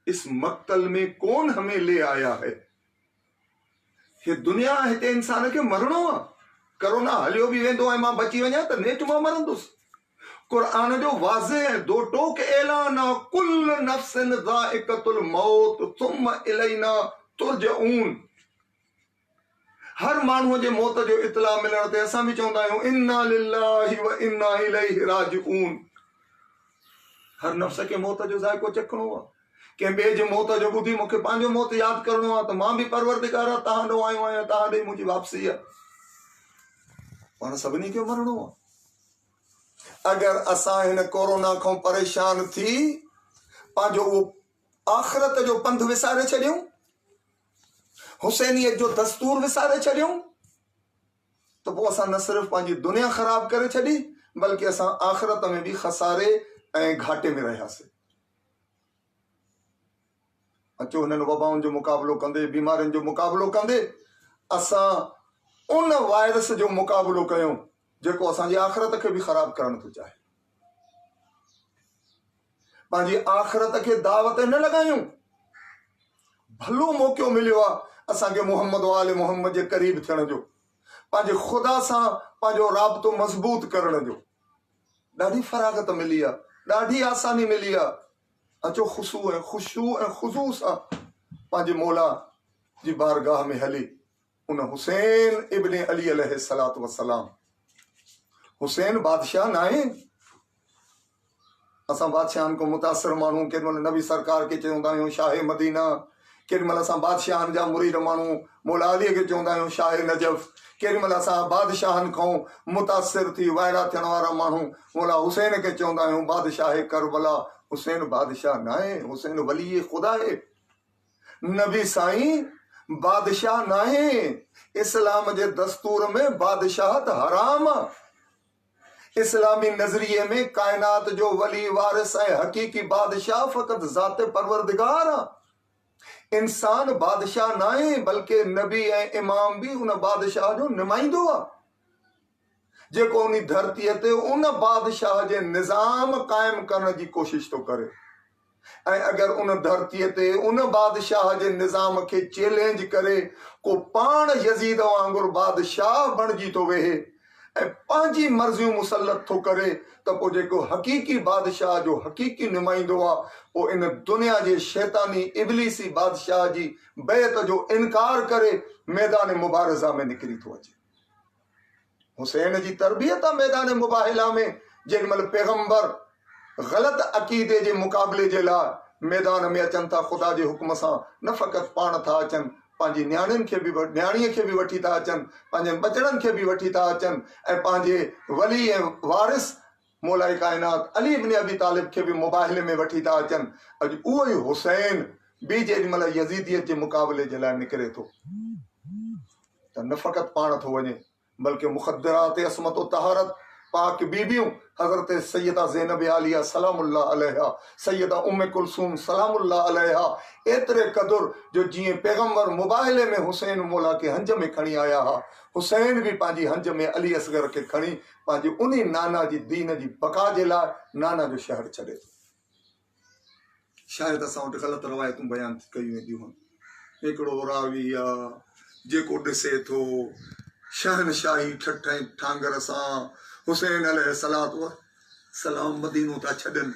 इस मक्तल में कौन हमें ले आया है। ये दुनिया हिते इंसान खे मरणो आहे। कोरोना हलियो बि वेंदो ऐं मां बची वञा त नेठ मां मरंदुसि। कुरान जो वाज़े दो टोक ऐलान आहे, कुल नफ्सिन ज़ाइक़तुल मौत सुम्मा इलैना तुरजऊन। हर माण्हूअ जे मौत जो इतला मिलण ते असां बि चवंदा आहियूं इन्ना लिल्लाहि व इन्ना इलैहि राजिऊन। हर नफ्स खे मौत जो ज़ाइक़ो चखणो आहे। कंहिं ॿिए जे मौत जो ॿुधी मूंखे पंहिंजो मौत यादि करणो आहे त मां बि परवरदिगार तव्हां ॾों आयो आहियां, तव्हां ॾे मुंहिंजी वापसी आहे। पाण सभिनी खे मरणो आहे। अगर असां हिन कोरोना खां परेशान थी पंहिंजो उहो आख़िरत जो पंध विसारे छॾियूं, हुसैनियत जो दस्तूर विसारे छॾियूं, त पोइ असां न सिर्फ़ पंहिंजी दुनिया ख़राब करे छॾी, बल्कि असां आख़िरत में बि खसारे ऐं घाटे में रहियासीं। अचो हिननि वबाउनि जो मुक़ाबिलो कंदे, बीमारियुनि जो मुक़ाबिलो कंदे असां उन वायरस जो मुक़ाबिलो कयूं जेको असांजी आख़िरत खे बि ख़राब करणु थो चाहे। पंहिंजी आख़िरत खे दावत न लॻायूं। भलो मौक़ो मिलियो आहे असांखे मोहम्मद व आले मोहम्मद जे क़रीब थियण जो, पंहिंजे ख़ुदा सां पंहिंजो राब्तो मज़बूत करण जो। ॾाढी फरागत मिली आहे, ॾाढी आसानी मिली आहे। अचो ख़ुशू ऐं ख़ुशू सां पंहिंजे मौला जी बारगाह में हली उन हुसैन इब्न अली अलैहिस्सलातु वस्सलाम। हुसैन बादशाह न आहे। असां बादशाहनि को मुतासिर माण्हू, केॾी महिल नबी सरकार खे चवंदा आहियूं शाह मदीना, केॾी महिल असां बादशाहनि जा मुरीद माण्हू मौला अलीअ खे चवंदा आहियूं शाह नजफ़, केॾी महिल असां बादशाहनि खां मुतासिर थी वाइड़ा थियण वारा माण्हू मौला हुसैन खे चवंदा आहियूं बादशाह करबला। हुसैन बादशाह न आहे, हुसैन वली ख़ुदा आहे। नबी साईं बादशाह न आहे। इस्लाम जे दस्तूर में बादशाहत हराम आहे। इस्लामी नज़रिए में कायनात जो वली वारिस ऐं हक़ीक़ी बादशाह फ़क़त ज़ात परवरदिगार आहे। इंसान बादशाह न आहे, बल्कि नबी ऐं इमाम बि उन बादशाह जो नुमाइंदो आहे जेको उन धरतीअ ते उन बादशाह जे निज़ाम क़ाइम करण जी कोशिश थो करे। ऐं अगर उन धरतीअ ते उन बादशाह जे निज़ाम खे चैलेंज करे को पाण यज़ीद वांगुरु बादशाह बणिजी थो वेहे ऐं पंहिंजी मर्ज़ियूं मुसलत थो करे त पोइ जेको हक़ीक़ी बादशाह जो हक़ीक़ी नुमाइंदो आहे पोइ इन दुनिया जे शैतानी इबलीसी बादशाह जी बैत जो इनकार करे मैदान मुबारज़ा में निकिरी थो अचे। हुसैन जी तरबियत आहे मैदान मुबाहिला में जेॾीमहिल पैगंबर ग़लति अक़ीदे जे मुक़ाबले जे लाइ मैदान में अचनि था, ख़ुदा जे हुक्म सां न फ़क़ति पाण था अचनि, पंहिंजी न्याणियुनि खे बि न्याणीअ खे बि वठी था अचनि, पंहिंजनि बचड़नि खे बि वठी था अचनि ऐं पंहिंजे वली ऐं वारिस मौलाए काइनात अली इब्न अबी तालिब खे बि मुबाहिले में वठी था अचनि। अॼु उहो ई हुसैन बि जेॾीमहिल यज़ीदियत जे मुक़ाबले जे लाइ निकिरे थो त न फ़क़ति पाण थो वञे बल्कि मुख़द्दरात असमत तहारत पाक बीबियूं हज़रत सैयदा ज़ैनब आलिया सलामुल्लाह अलैहा, सैयदा उम्मे कुलसूम सलामुल्लाह अलैहा एतिरे क़दुर जो जीअं पैगंबर मुबाहिले में हुसैन मौला खे हंज में खणी आया हा, हुसैन बि पंहिंजी हंज में अली असगर खे खणी पंहिंजी उन नाना जी दीन जी बका जे लाइ नाना जो शहर छॾे थो। शायदि असां वटि ग़लति रवायतूं बयान कयूं वेंदियूं आहिनि। हिकिड़ो रावी आहे जेको ॾिसे थो शहनशाही ठठ ऐं ठांगर सां हुसैन अलैहिस्सलाम मदीनो था छॾनि,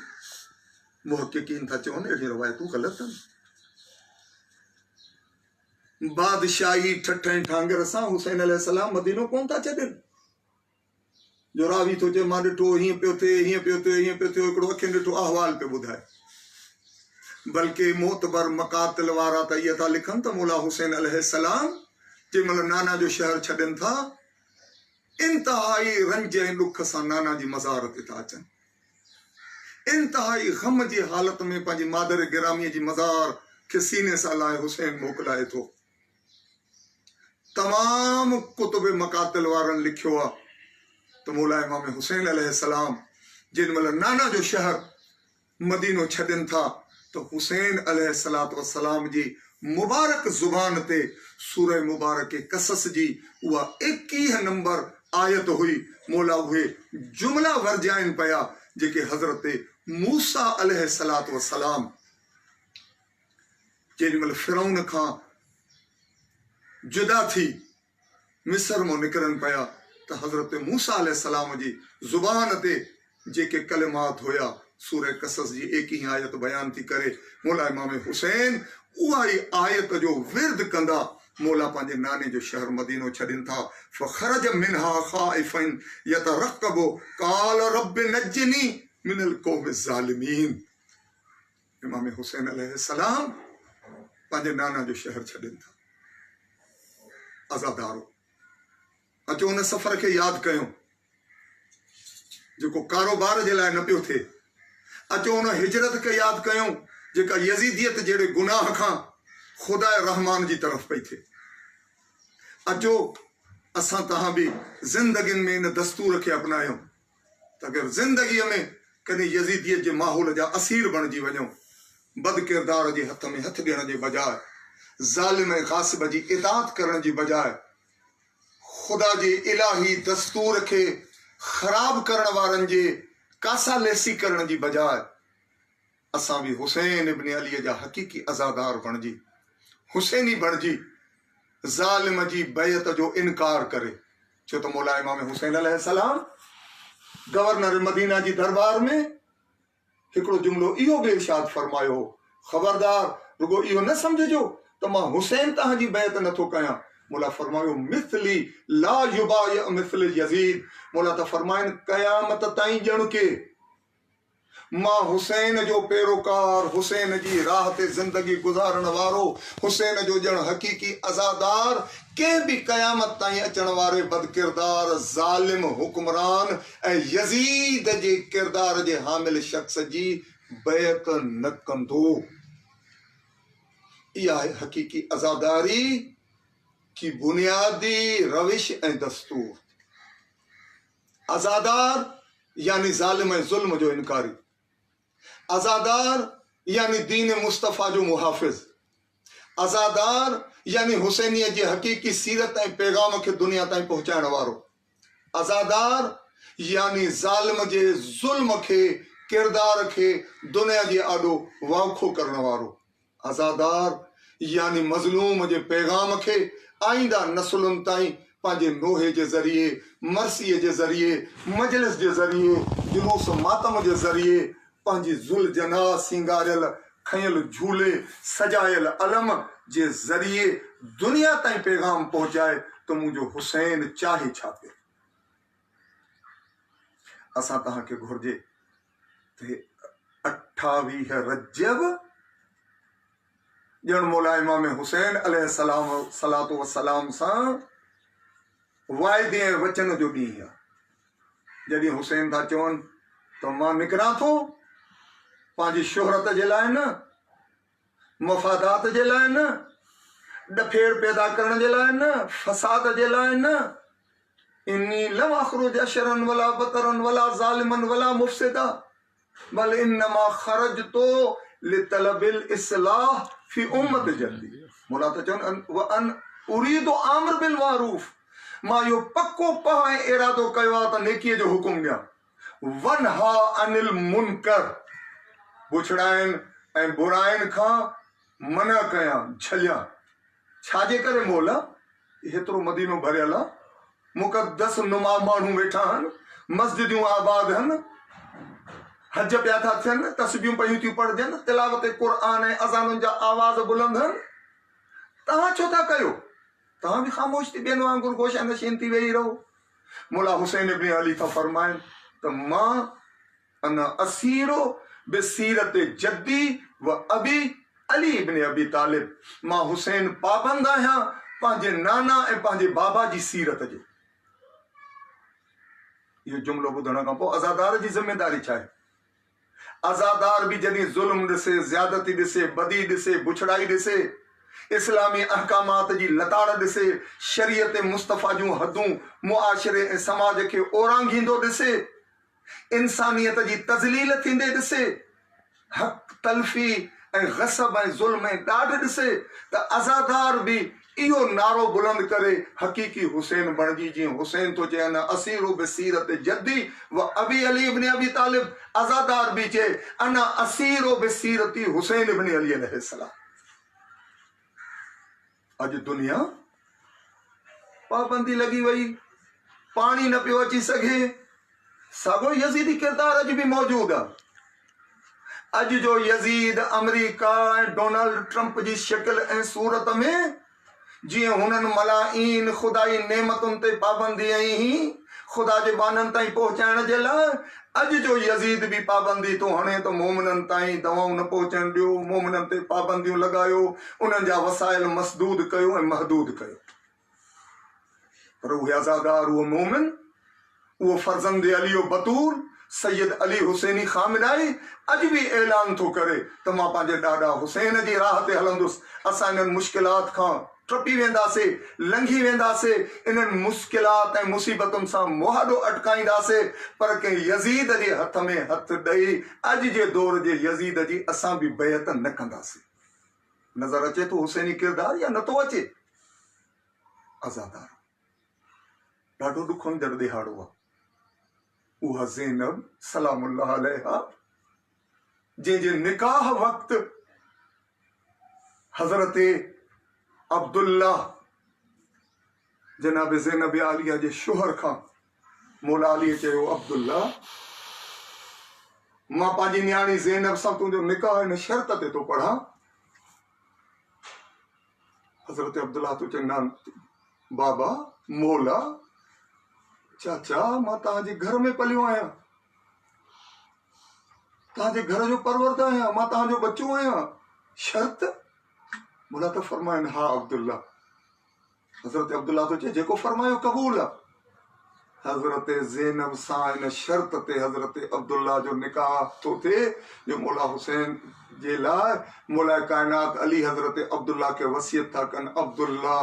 मुहक़िक़ीन था चवनि अहिड़ी रवायतूं ग़लति आहिनि। बादशाही ठठ ऐं ठांगर सां हुसैन अलैहिस्सलाम मदीनो कोन था छॾनि। जो रावी थो चए मां ॾिठो हीअं पियो थिए हीअं पियो थिए हीअं पियो थियो, हिकिड़ो अखियुनि ॾिठो अहवाल पियो ॿुधाए, बल्कि मोतबर मकातिल वारा त इहे था लिखनि त मौला हुसैन अलैहिस्सलाम जंहिंमहिल नाना जो शहर छॾनि था इंतहाई रंज ऐं ॾुख सां नाना जी मज़ार ते था अचनि, इंतहाई गम जी हालत में पंहिंजी मादर गिरामीअ जी मज़ार खे सीने सां लाइ हुसैन मोकिलाए थो। तमाम कुतुब मकातिल वारनि लिखियो आहे त मौला इमाम हुसैन अलैहिस्सलाम जेॾीमहिल नाना जो शहर मदीनो छॾनि था त हुसैन अलैहिस्सलाम जी मुबारक ज़ुबान ते सूरह मुबारक कसस जी उहा 21 नंबर आयत हुई। मौला उहे जुमला वर्जाइनि पिया जेके हज़रत मूसा अलैहिस्सलाम जेॾीमहिल फिरौन खां जुदा थी मिस्र मां निकिरनि पिया त हज़रत मूसा अलैहिस्सलाम जी ज़ुबान ते जेके कलिमात हुया सूरह कसस जी 21 आयत बयान थी करे मौला इमाम हुसैन उहा ई आयत जो विर्द कंदा मौला पंहिंजे नाने जो शहर मदीनो छॾनि था। फखरज मिनहा खाइफन यतरक़बु क़ाल रब्बि नज्जिनी मिनल क़ौमि ज़ालिमीन। इमाम हुसैन अलैहिस्सलाम पंहिंजे नाना जो शहर छॾनि था आज़ादारो। अचो उन सफ़र खे यादि कयूं जेको कारोबार जे लाइ न पियो थिए। अचो उन हिजरत खे यादि कयूं जेका यज़ीदियत जहिड़े गुनाह खां ख़ुदा रहमान जी तरफ़ पई थिए। अचो असां तव्हां बि ज़िंदगियुनि में इन दस्तूर खे अपनायूं त अगरि ज़िंदगीअ में कॾहिं यज़ीदियत जे माहौल जा असीर बणिजी वञूं, बद किरदार जे हथ में हथ ॾियण जे बजाए, ज़ालिम ऐं ग़ासिब जी इताअत करण जी बजाए, ख़ुदा जे इलाही दस्तूर खे ख़राब करण वारनि जे कासा लेसी करण जी बजाए असां बि हुसैन इब्न अलीअ जा हक़ीक़ी अज़ादार बणिजी हुसैनी बणिजी ज़ालिम जी बैत जो इनकार करे। छो त मौला इमाम हुसैन अलैहिस्सलाम गवर्नर मदीना जी दरबार में हिकिड़ो जुमिलो इहो बि इरशाद फरमायो, ख़बरदार रुगो इहो न सम्झिजो त मां हुसैन तव्हांजी बैत नथो कयां। मौला फरमायो मिसली ला युबाय मिसल यज़ीद। मौला त फरमाइनि क़यामत ताईं ॼण के मां हुसैन जो पैरोकार, हुसैन जी राह ते ज़िंदगी गुज़ारण वारो, हुसैन जो ॼण हक़ीक़ी अज़ादार कंहिं बि क़यामत ताईं अचण वारे बदकिरदार ज़ालिम हुक्मरान ऐं यज़ीद जे किरदार जे हामिल शख़्स जी बैत न कंदो। इहा आहे हक़ीक़ी अज़ादारी की बुनियादी रविश ऐं दस्तूर। अज़ादार यानी ज़ालिम ऐं ज़ुल्म जो इनकारी, अज़ादार यानी दीन मुस्तफ़ा जो मुहाफ़िज़, अज़ादार यानी हुसैनियत जी हक़ीक़ी सीरत ऐं पैगाम खे दुनिया ताईं पहुचाइण वारो, अज़ादार यानी ज़ालिम जे ज़ुल्म खे किरदार खे दुनिया जे आॾो वाखो करण वारो, अज़ादार यानी मज़लूम जे पैगाम खे आईंदा नसलुनि ताईं पंहिंजे नोहे जे ज़रिए, मरसीअ जे ज़रिए, मजलिस जे ज़रिए, जुलूस मातम जे ज़रिए, पंहिंजी ज़ुल जना सिंगारियल खयल झूले, सजायल अलम जे ज़रिए दुनिया ताईं पैगाम पहुचाए त मुंहिंजो हुसैन चाहे छा पियो। असां तव्हांखे घुर्जे त 28 रजब ॼण मौला इमाम हुसैन अलैहिस्सलाम सलातो वसलाम सां वाइदे ऐं वचन जो ॾींहुं आहे। जॾहिं हुसैन था चवनि त मां निकिरां थो पंहिंजी शोहरत जे लाइ न, मफ़ादात जे लाइ न, डफेड़ पैदा करण जे लाइ न, फसाद जे लाइ न, इन्नी लम अखरुज अशरन वला बतरन वला ज़ालिमन वला मुफ़सिदा बल इन्नमा खरजतो लितलबिल इस्लाह फी उम्मत जल्दी। मौला त चवनि व अन उरीदु आमर बिल मारूफ, मां इहो पको पह ऐं इरादो कयो आहे त नेकीअ जो हुकुम ॾियां, वनहा अनिल मुनकर, बुछड़ाइनि ऐं बुराइनि खां मना कयां, झलियां। छाजे करे मौला? हेतिरो मदीनो भरियल आहे, मुक़दस नुमा माण्हू वेठा आहिनि, मस्जिदियूं आबाद आहिनि, हज पिया था थियनि, तस्बीहूं पयूं थियूं पढ़जनि, तिलावत क़ुर्आन ऐं अज़ानुनि जा आवाज़ बुलंद आहिनि। तव्हां छो था कयो? तव्हां बि ख़ामोश थी ॿियनि वांगुरु गोशा नशीन थी वेही रहो। मौला हुसैन इब्न अली था फरमाइनि त मां अना असीरो बिसीरत जद्दी व अबी अली इब्न अबी तालिब, मां हुसैन पाबंद आहियां पंहिंजे नाना ऐं पंहिंजे बाबा जी सीरत जे। इहो जुमिलो ॿुधण खां पोइ अज़ादार जी ज़िमेदारी छा आहे? अज़ादार बि जॾहिं ज़ुल्म ॾिसे, ज़्यादती ॾिसे, बदी ॾिसे, बुछड़ाई ॾिसे, इस्लामी अहकामात जी लताड़ ॾिसे, शरीयत मुस्तफ़ा जूं हदूं मुआशिरे ऐं समाज खे ओरांगींदो ॾिसे, इंसानियत जी तज़लील थींदे ॾिसे, हक़ तलफ़ी ऐं गसब ऐं ज़ुल्म ऐं ॾाढ ॾिसे, त अज़ादार बि इहो नारो बुलंद करे हक़ीक़ी हुसैन बणिजी, जीअं हुसैन तो चए न असीरो बिसीरत जद्दी व अबी अली इब्न अबी तालिब, अज़ादार बि चए अना असीरो बिसीरती हुसैन इब्न अली अलैहिस्सलाम। अॼु दुनिया पाबंदी लॻी वई, पाणी न पियो अची सघे, साॻियो यज़ीदी किरदार अॼु बि मौजूदु आहे। अॼु जो यज़ीद अमेरिका ऐं डोनाल्ड ट्रंप जी शिकिल ऐं सूरत में, जीअं हुननि मलाईन ख़ुदाई नेमतुनि ते पाबंदी ऐं ख़ुदा जे बाननि ताईं पहुचाइण जे लाइ, अॼु जो यज़ीद बि पाबंदी थो हणे त मोमिननि ताईं दवाऊं न पहुचण ॾियो, मोमिननि ते पाबंदियूं लॻायो, उन्हनि जा वसाइल मसदूद कयो ऐं महदूद कयो। पर उहे आज़ादार, उहो मोमिन, उहो फर्ज़ंद अली बतूल सैयद अली हुसैनी खामिनाई अॼु बि ऐलान थो करे त मां पंहिंजे ॾाॾा हुसैन जी राह ते हलंदुसि। असां इन्हनि मुश्किलात खां टुटी वेंदासीं, लंघी वेंदासीं, इन्हनि मुश्किलात ऐं मुसीबतुनि सां मुहाॾो अटकाईंदासीं, पर कंहिं यज़ीद जे हथ में हथु ॾेई अॼु जे दौर जे यज़ीद जी असां बि बेअत न कंदासीं। नज़र अचे थो हुसैनी किरदार या नथो अचे? आज़ादार ॾाढो ॾुखोईंदड़ ॾिहाड़ो आहे। उहा ज़ैनब सलामुल्लाह अलैहा, जंहिंजे निकाह वक़्तु हज़रत अब्दुल्ला जनाब ज़ैनब आलिया जे शोहर खां मौला अलीअ चयो, अब्दुल्ला मां पंहिंजी न्याणी ज़ैनब सां तुंहिंजो निकाह हिन शर्त ते थो पढ़ां। हज़रत अब्दुल्ला तो चवंदा बाबा मौला चाचा, मां तव्हांजे घर में पलियो आहियां, तव्हांजे घर जो परवरदा आहियां, मां तव्हांजो बच्चो आहियां, शर्त? मौला त फरमाइनि हा अब्दुल्ला। हज़रत अब्दुल्ला तो चए जेको फरमायो क़बूल आहे। हज़रत ज़ैनब सां इन शर्त ते हज़रत अब्दुल्ला जो निकाह थो थिए जो मौला हुसैन जे लाइ मौला कायनात अली हज़रत अब्दुल्ला खे वसियत था कनि, अब्दुल्ला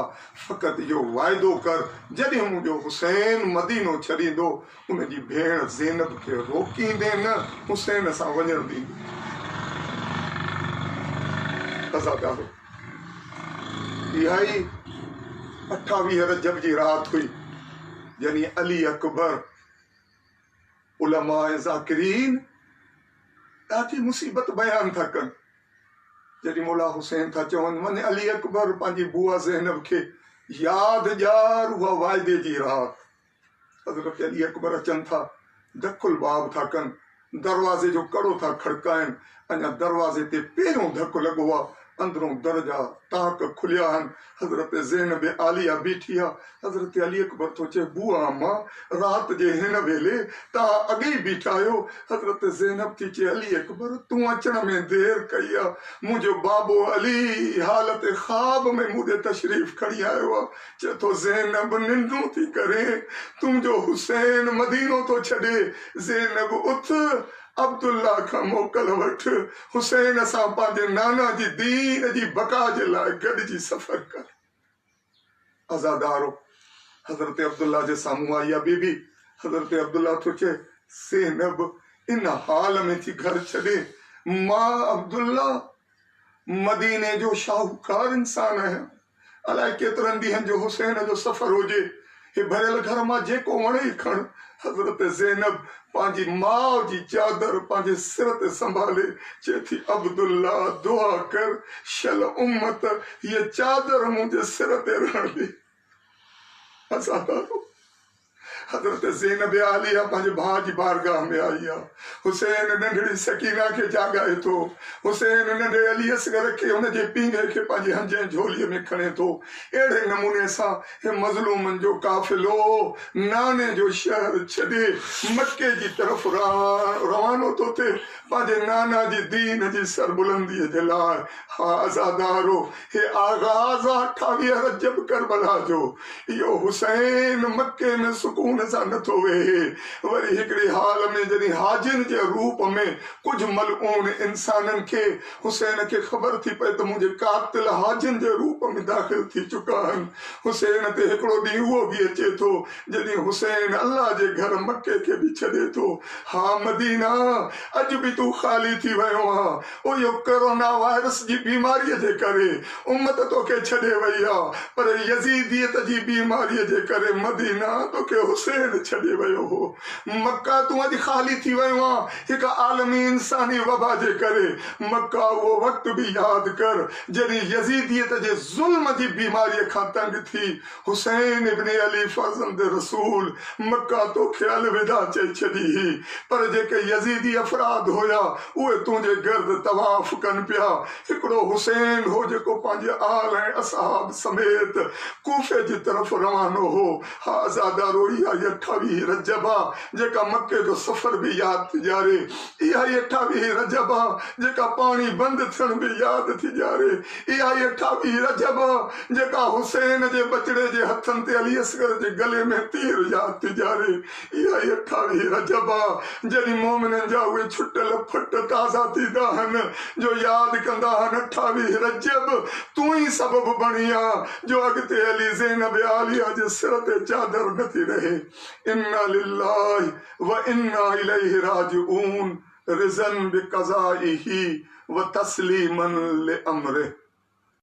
फ़क़ति इहो वाइदो कर, जॾहिं मुंहिंजो हुसैन मदीनो छॾींदो उनजी भेण ज़ैनब खे रोकींदे न, हुसैन सां वञण ॾींदे। अज़ादारो इहा ई 28 रजब जी रात हुई जॾहिं अली अकबर उलमा ऐं ज़ाकिरीन ॾाढी मुसीबत बयान था कनि। जॾहिं मौला हुसैन था चवनि वञ अली अकबर पंहिंजी बुआ ज़ैनब खे याद जार उहा वाइदे जी रात। हज़रत अली अकबर अचनि था, धकुल बाब था कनि, दरवाज़े जो कड़ो था खड़काइनि। अञा दरवाज़े ते पहिरियों धकु लॻो आहे, अंदरों दरजा ताक खुलिया आहिनि। हज़रत ज़ैनब आलिया बीठी आहे। हज़रत अली अकबर थो चए, बुआ अम्मा राति जे हिन वेले तव्हां अॻे ई बीठा आहियो। हज़रत ज़ैनब थी चए, अली अकबर तूं अचण में देरि कई आहे, मुंहिंजो बाबो अली हालत ख़्वाब में मूं ॾे तशरीफ़ खणी आयो आहे। चए थो, ज़ैनब निंडूं थी करे, तुंहिंजो हुसैन मदीनो थो छॾे। ज़ैनब उथ, अब्दुल्ला खां मोकल वठ, हुसैन सां पंहिंजे नाना जी दीन जी बका जे लाइ गॾिजी सफ़र कर। आज़ादारो हज़रत अब्दुल्ला जे साम्हूं आई आहे बीबी। हज़रत अब्दुल्ला थो चए, ज़ैनब इन हाल में थी घर छॾे? मां अब्दुल्ला मदीने जो शाहूकार इंसान आहियां। अलाए केतिरनि ॾींहंनि जो हुसैन जो सफ़र हुजे, हे भरियल घर मां जेको वणे खण। हज़रत ज़ैनब पंहिंजी माउ जी चादर पंहिंजे सिर ते संभाले चए थी, अब्दुल्ला दुआ कर, शल उम्मत हीअ चादर मुंहिंजे सिर ते रहण ॾे। असां हज़रत ज़ैनब आलिया पंहिंजे भाउ जी बारगाह में आई आहे। हुसैन नंढड़ी सकीना खे जाॻाए थो। हुसैन नंढे अली असगर खे हुनजे पींघे खे पंहिंजी हंजे झोलीअ में खणे थो। अहिड़े नमूने सां हे मज़लूमनि जो काफ़िलो नाने जो शहर छॾे मके जी तरफ़ रवानो थो थिए, पंहिंजे नाना जी दीन जी सरबुलंदीअ जे लाइ। हा आज़ादारो, हे आगाज़ 28 रजब करबला जो। इहो हुसैन मके में सुकून सां नथो वेहे। वरी हिकिड़ी हाल में जॾहिं हाजिन जे रूप में कुझु मलऊन इंसाननि खे हुसैन खे ख़बर थी पए त मुंहिंजे कातिल हाजिन जे रूप में दाख़िल थी चुका आहिनि। हुसैन ते हिकिड़ो ॾींहुं उहो बि अचे थो जॾहिं हुसैन अल्लाह जे घर मके खे बि छॾे थो। हा मदीना, अॼु बि तूं ख़ाली थी वियो आहे। उहो कोरोना वायरस जी बीमारीअ जे करे उम्मत तोखे छॾे वई आहे, पर यज़ीदियत जी बीमारीअ जे करे मदीना तोखे हुसैन छॾे वियो हो। मक्का तूं अॼु ख़ाली थी वियो आहे हिकु आलमी इंसानी वबा जे करे। मक्का उहो वक़्तु बि यादि कर जॾहिं यज़ीदियत जे ज़ुल्म जी बीमारीअ खां तंग थी हुसैन इब्न अली फर्ज़ंद रसूल मक्का तोखे अलविदा चई छॾी हुई। पर जेके यज़ीदी अफ़राद हुया उहे तुंहिंजे गर्द तवाफ़ कनि पिया। हिकिड़ो हुसैन हो जेको पंहिंजे आल ऐं असहाब समेत कूफे जी तरफ़ रवानो हो। हा आज़ादारो, इहा 28 रजब आहे जेका मके जो सफ़र बि यादि थी ॾियारे। इहा 28 रजब आहे जेका पाणी बंदि थियण बि यादि थी ॾियारे। इहा 28 रजब आहे जेका हुसैन जे बचड़े जे हथनि ते अली असगर जे गले में तीर यादि थी ॾियारे। इहा 28 रजब आहे जॾहिं मोमिननि जा उहे छुटल फट ताज़ा थींदा आहिनि, जो यादि कंदा आहिनि 28 रजब तूं ई सबबु बणी आहे जो अॻिते अली ज़ैनब आलिया जे सिर ते चादर नथी रहे। इन्ना लिल्लाहि व इन्ना इलैहि राजिऊन, रिज़न बिक़ज़ाइही व तस्लीमन लिअम्रिही।